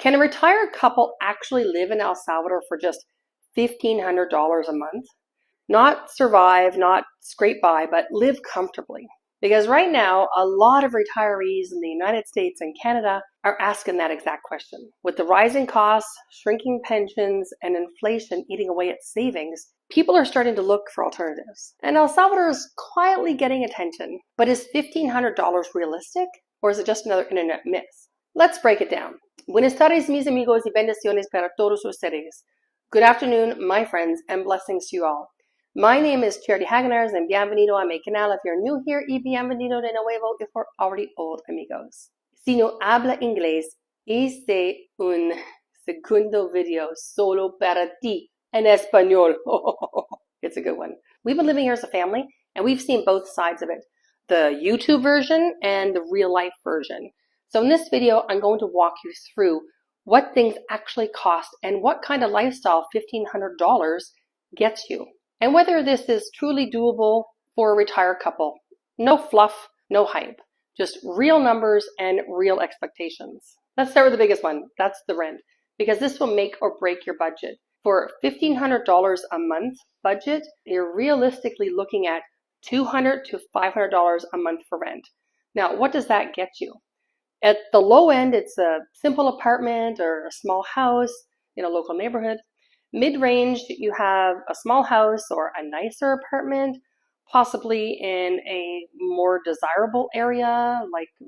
Can a retired couple actually live in El Salvador for just $1,500 a month? Not survive, not scrape by, but live comfortably. Because right now, a lot of retirees in the United States and Canada are asking that exact question. With the rising costs, shrinking pensions, and inflation eating away at savings, people are starting to look for alternatives. And El Salvador is quietly getting attention. But is $1,500 realistic? Or is it just another internet myth? Let's break it down. Buenas tardes, mis amigos, y bendiciones para todos ustedes. Good afternoon, my friends, and blessings to you all. My name is Charity Hagenars, and bienvenido a mi canal if you're new here, y bienvenido de nuevo if we're already old amigos. Si no habla inglés, hice un segundo video solo para ti en español. It's a good one. We've been living here as a family, and we've seen both sides of it, the YouTube version and the real life version. So in this video, I'm going to walk you through what things actually cost and what kind of lifestyle $1,500 gets you. And whether this is truly doable for a retired couple. No fluff, no hype, just real numbers and real expectations. Let's start with the biggest one. That's the rent, because this will make or break your budget. For $1,500 a month budget, you're realistically looking at $200 to $500 a month for rent. Now, what does that get you? At the low end, it's a simple apartment or a small house in a local neighborhood. Mid-range, you have a small house or a nicer apartment, possibly in a more desirable area, like a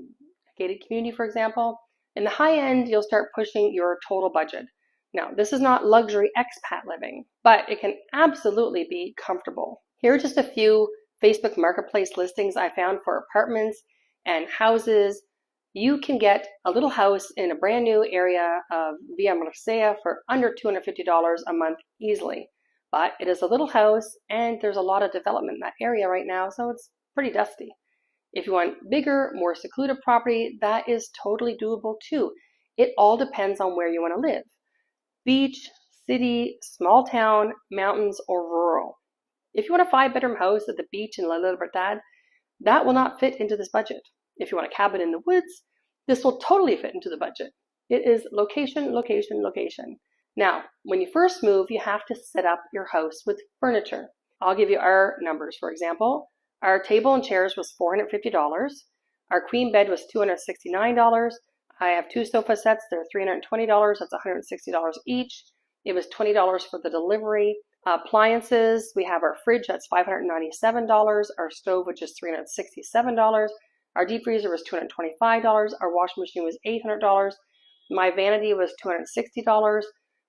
gated community, for example. In the high end, you'll start pushing your total budget. Now, this is not luxury expat living, but it can absolutely be comfortable. Here are just a few Facebook Marketplace listings I found for apartments and houses. You can get a little house in a brand new area of Villa Marcea for under $250 a month easily. But it is a little house and there's a lot of development in that area right now, so it's pretty dusty. If you want bigger, more secluded property, that is totally doable too. It all depends on where you want to live. Beach, city, small town, mountains, or rural. If you want a 5-bedroom house at the beach in La Libertad, that will not fit into this budget. If you want a cabin in the woods, this will totally fit into the budget. It is location, location, location. Now, when you first move, you have to set up your house with furniture. I'll give you our numbers. For example, our table and chairs was $450. Our queen bed was $269. I have 2 sofa sets. They're $320. That's $160 each. It was $20 for the delivery. Appliances, we have our fridge. That's $597. Our stove, which is $367. Our deep freezer was $225. Our washing machine was $800. My vanity was $260.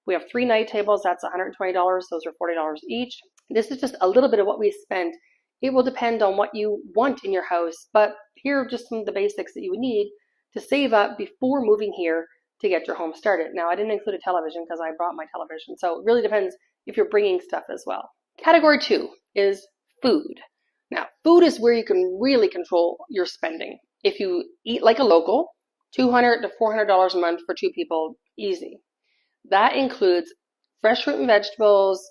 We have 3 night tables. That's $120. Those are $40 each. This is just a little bit of what we spent. It will depend on what you want in your house, but here are just some of the basics that you would need to save up before moving here to get your home started. Now, I didn't include a television because I brought my television, so it really depends if you're bringing stuff as well. Category 2 is food. Now, food is where you can really control your spending. If you eat like a local, $200 to $400 a month for 2 people, easy. That includes fresh fruit and vegetables,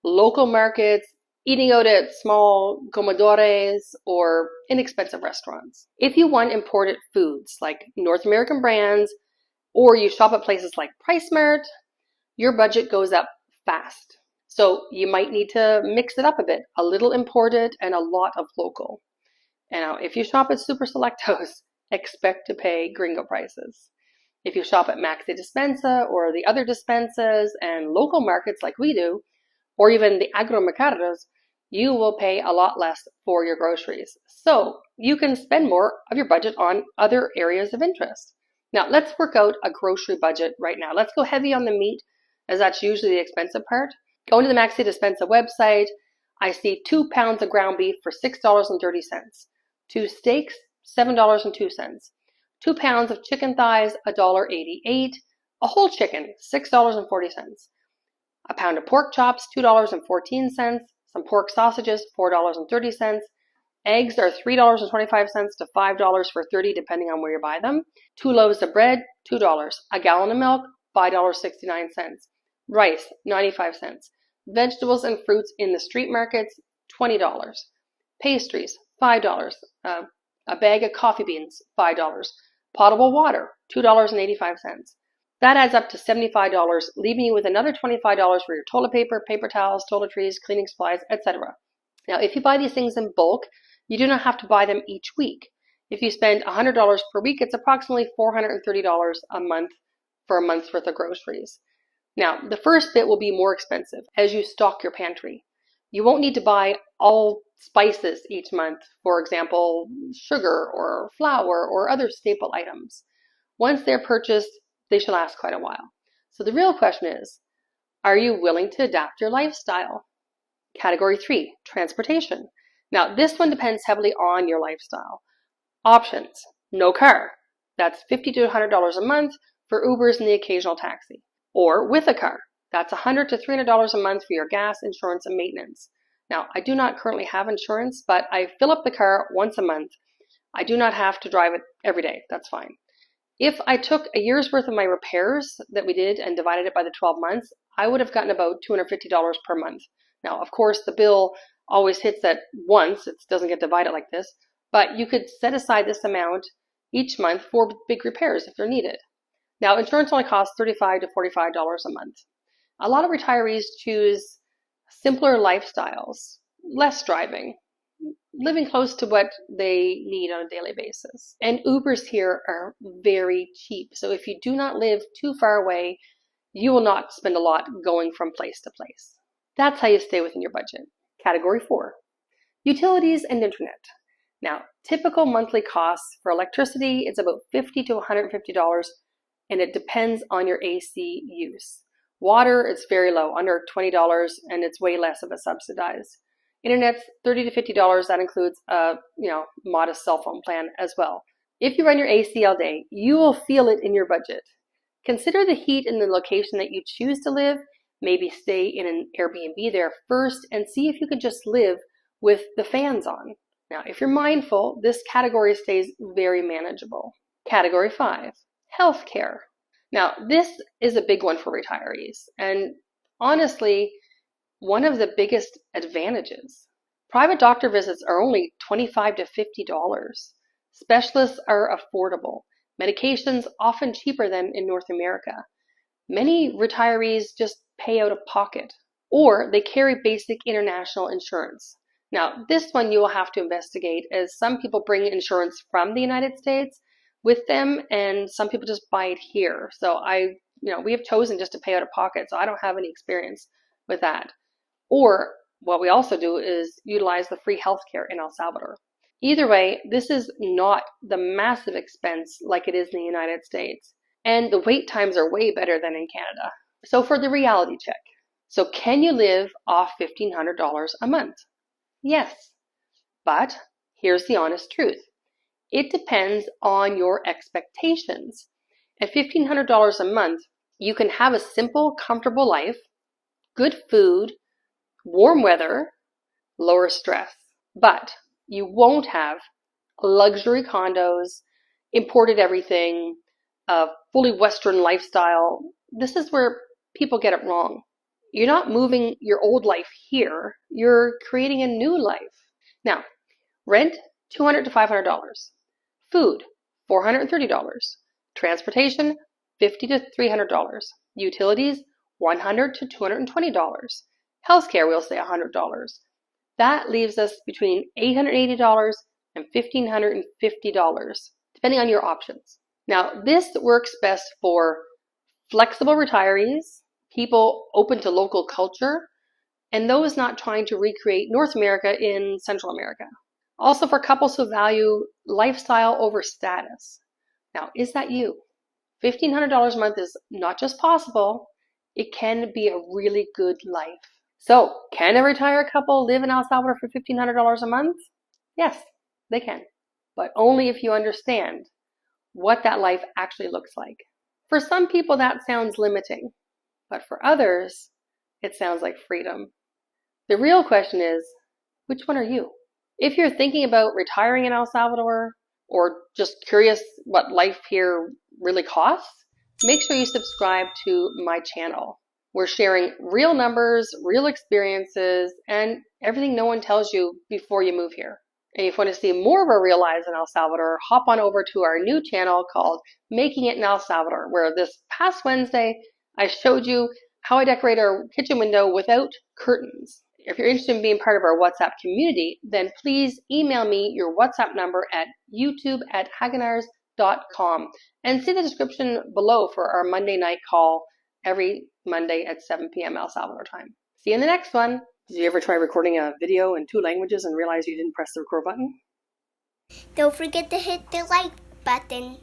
local markets, eating out at small comedores, or inexpensive restaurants. If you want imported foods like North American brands, or you shop at places like PriceSmart, your budget goes up fast. So you might need to mix it up a bit, a little imported and a lot of local. And now, if you shop at Super Selectos, expect to pay gringo prices. If you shop at Maxi Despensa or the other despensas and local markets like we do, or even the agromercados, you will pay a lot less for your groceries. So you can spend more of your budget on other areas of interest. Now, let's work out a grocery budget right now. Let's go heavy on the meat, as that's usually the expensive part. Going to the Maxi Despensa website, I see 2 pounds of ground beef for $6.30. 2 steaks, $7.02. 2 pounds of chicken thighs, $1.88. A whole chicken, $6.40. A pound of pork chops, $2.14. Some pork sausages, $4.30. Eggs are $3.25 to $5 for 30, depending on where you buy them. 2 loaves of bread, $2. A gallon of milk, $5.69. Rice, 95 cents. Vegetables and fruits in the street markets, $20. Pastries, $5. A bag of coffee beans, $5. Potable water, $2.85. That adds up to $75, leaving you with another $25 for your toilet paper, paper towels, toiletries, cleaning supplies, etc. Now, if you buy these things in bulk, you do not have to buy them each week. If you spend $100 per week, it's approximately $430 a month for a month's worth of groceries. Now, the first bit will be more expensive as you stock your pantry. You won't need to buy all spices each month, for example, sugar or flour or other staple items. Once they're purchased, they should last quite a while. So the real question is, are you willing to adapt your lifestyle? Category 3, transportation. Now, this one depends heavily on your lifestyle. Options: no car. That's $50 to $100 a month for Ubers and the occasional taxi. Or with a car. That's $100 to $300 a month for your gas, insurance, and maintenance. Now, I do not currently have insurance, but I fill up the car once a month. I do not have to drive it every day. That's fine. If I took a year's worth of my repairs that we did and divided it by the 12 months, I would have gotten about $250 per month. Now, of course, the bill always hits that once. It doesn't get divided like this. But you could set aside this amount each month for big repairs if they're needed. Now, insurance only costs $35 to $45 a month. A lot of retirees choose simpler lifestyles, less driving, living close to what they need on a daily basis. And Ubers here are very cheap. So if you do not live too far away, you will not spend a lot going from place to place. That's how you stay within your budget. Category 4, utilities and internet. Now, typical monthly costs for electricity, it's about $50 to $150, and it depends on your AC use. Water, it's very low, under $20, and it's way less of a subsidized. Internet's $30 to $50. That includes a modest cell phone plan as well. If you run your AC all day, you will feel it in your budget. Consider the heat in the location that you choose to live. Maybe stay in an Airbnb there first and see if you can just live with the fans on. Now, if you're mindful, this category stays very manageable. Category 5, healthcare. Now, this is a big one for retirees, and honestly, one of the biggest advantages. Private doctor visits are only $25 to $50. Specialists are affordable. Medications often cheaper than in North America. Many retirees just pay out of pocket, or they carry basic international insurance. Now, this one you will have to investigate, as some people bring insurance from the United States with them, and some people just buy it here. So we have chosen just to pay out of pocket, so I don't have any experience with that. Or what we also do is utilize the free healthcare in El Salvador. Either way, this is not the massive expense like it is in the United States, and the wait times are way better than in Canada. So for the reality check, so can you live off $1,500 a month? Yes, but here's the honest truth. It depends on your expectations. At $1,500 a month, you can have a simple, comfortable life, good food, warm weather, lower stress, but you won't have luxury condos, imported everything, a fully Western lifestyle. This is where people get it wrong. You're not moving your old life here. You're creating a new life. Now, rent, $200 to $500. Food, $430. Transportation, $50 to $300. Utilities, $100 to $220. Healthcare, we'll say $100. That leaves us between $880 and $1,550, depending on your options. Now, this works best for flexible retirees, people open to local culture, and those not trying to recreate North America in Central America. Also for couples who value lifestyle over status. Now, is that you? $1,500 a month is not just possible, it can be a really good life. So, can a retired couple live in El Salvador for $1,500 a month? Yes, they can, but only if you understand what that life actually looks like. For some people, that sounds limiting, but for others, it sounds like freedom. The real question is, which one are you? If you're thinking about retiring in El Salvador, or just curious what life here really costs, make sure you subscribe to my channel. We're sharing real numbers, real experiences, and everything no one tells you before you move here. And if you want to see more of our real lives in El Salvador, hop on over to our new channel called Making It in El Salvador, where this past Wednesday I showed you how I decorate our kitchen window without curtains. If you're interested in being part of our WhatsApp community, then please email me your WhatsApp number at youtube@hagenars.com and see the description below for our Monday night call every Monday at 7 p.m. El Salvador time. See you in the next one. Did you ever try recording a video in 2 languages and realize you didn't press the record button? Don't forget to hit the like button.